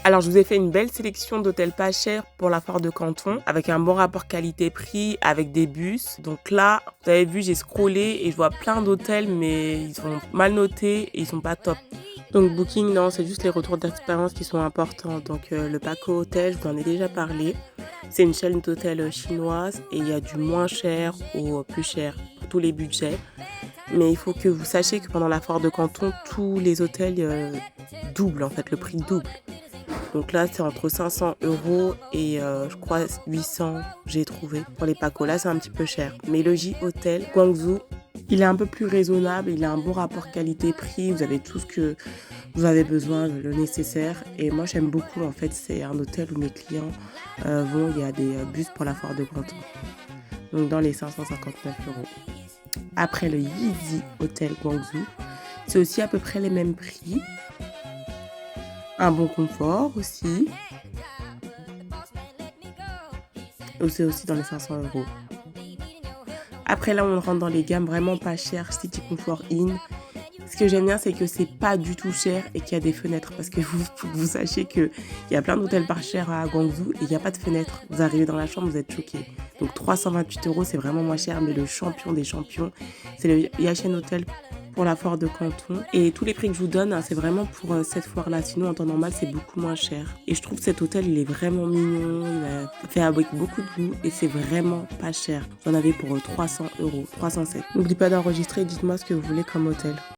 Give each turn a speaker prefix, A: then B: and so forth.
A: Alors, je vous ai fait une belle sélection d'hôtels pas chers pour la foire de Canton, avec un bon rapport qualité-prix, avec des bus. Donc là, vous avez vu, j'ai scrollé et je vois plein d'hôtels, mais ils sont mal notés et ils sont pas top. Donc Booking, non, c'est juste les retours d'expérience qui sont importants. Donc le Paco Hotel, je vous en ai déjà parlé. C'est une chaîne d'hôtels chinoise et il y a du moins cher au plus cher pour tous les budgets. Mais il faut que vous sachiez que pendant la foire de Canton, tous les hôtels doublent, en fait, le prix double. Donc là, c'est entre 500 € et je crois 800, j'ai trouvé. Pour les Paco, là, c'est un petit peu cher. Mais le J Hotel Guangzhou, il est un peu plus raisonnable. Il a un bon rapport qualité-prix. Vous avez tout ce que vous avez besoin, le nécessaire. Et moi, j'aime beaucoup. En fait, c'est un hôtel où mes clients vont. Il y a des bus pour la foire de Canton. Donc dans les 559 €. Après, le Yeezy Hotel Guangzhou, c'est aussi à peu près les mêmes prix. Un bon confort aussi. C'est aussi dans les 500 €. Après là, on rentre dans les gammes vraiment pas chères, City Comfort Inn. Ce que j'aime bien, c'est que c'est pas du tout cher et qu'il y a des fenêtres. Parce que vous sachiez qu'il y a plein d'hôtels pas chers à Guangzhou et il n'y a pas de fenêtre. Vous arrivez dans la chambre, vous êtes choqués. Donc 328 €, c'est vraiment moins cher. Mais le champion des champions, c'est le Yachen Hotel pour la foire de Canton. Et tous les prix que je vous donne, hein, c'est vraiment pour cette foire-là. Sinon, en temps normal, c'est beaucoup moins cher. Et je trouve que cet hôtel, il est vraiment mignon. Il a fait avec beaucoup de goût et c'est vraiment pas cher. J'en avais pour 300 €, 307. N'oubliez pas d'enregistrer. Dites-moi ce que vous voulez comme hôtel.